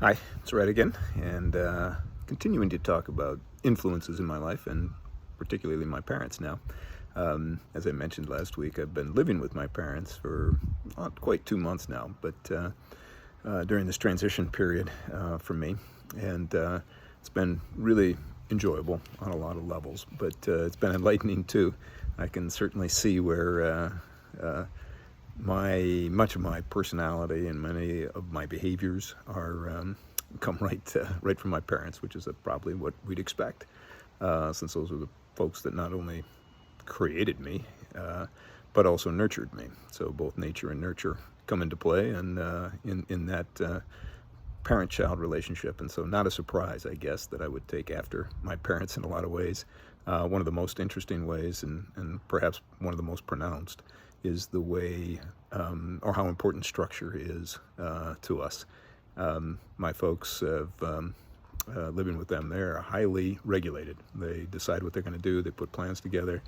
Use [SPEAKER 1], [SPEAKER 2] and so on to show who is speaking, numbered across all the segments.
[SPEAKER 1] Hi, it's Red again, and continuing to talk about influences in my life, and particularly my parents now. As I mentioned last week, I've been living with my parents for not quite 2 months now, but during this transition period for me, and it's been really enjoyable on a lot of levels, but it's been enlightening too. I can certainly see where much of my personality and many of my behaviors are come right from my parents, which is probably what we'd expect, since those are the folks that not only created me, but also nurtured me. So both nature and nurture come into play, and in that parent-child relationship. And so not a surprise, I guess, that I would take after my parents in a lot of ways. One of the most interesting ways, and perhaps one of the most pronounced, is the way or how important structure is to us. My folks have living with them, they're highly regulated. They decide what they're going to do. They put plans together.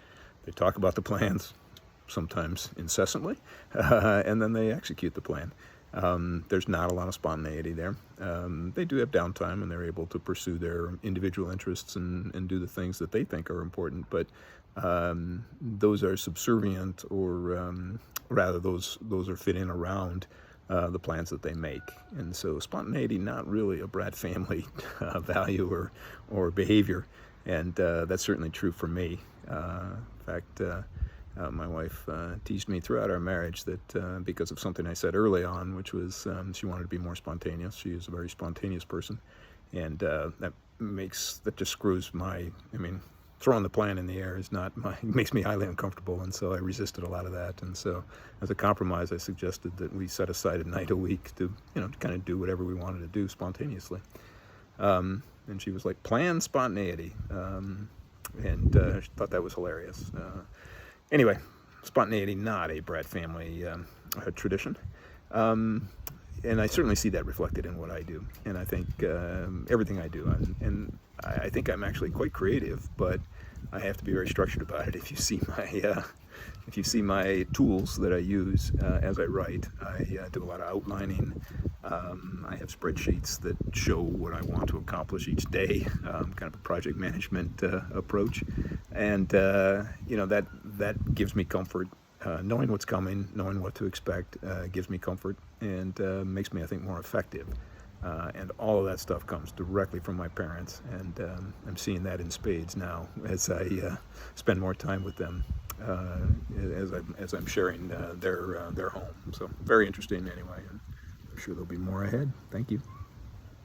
[SPEAKER 1] They talk about the plans, sometimes incessantly, and then they execute the plan. There's not a lot of spontaneity there. They do have downtime, and they're able to pursue their individual interests and do the things that they think are important, but those are subservient, or rather those are fit in around the plans that they make. And so spontaneity, not really a Brad family value or behavior, and that's certainly true for me. In fact, my wife teased me throughout our marriage that because of something I said early on, which was she wanted to be more spontaneous. She is a very spontaneous person, and that just screws throwing the plan in the air is not makes me highly uncomfortable, and so I resisted a lot of that. And so as a compromise, I suggested that we set aside a night a week to to kind of do whatever we wanted to do spontaneously. And she was like, "Plan spontaneity," and she thought that was hilarious. Anyway, spontaneity, not a Brad family tradition. And I certainly see that reflected in what I do. And I think everything I do, and I think I'm actually quite creative, but I have to be very structured about it. If you see my tools that I use as I write, I do a lot of outlining. I have spreadsheets that show what I want to accomplish each day, kind of a project management approach, and that gives me comfort. Knowing what's coming, knowing what to expect, gives me comfort, and makes me, I think, more effective. And all of that stuff comes directly from my parents, and I'm seeing that in spades now as I spend more time with them, as I'm sharing their home. So very interesting, anyway. And I'm sure there'll be more ahead. Thank you.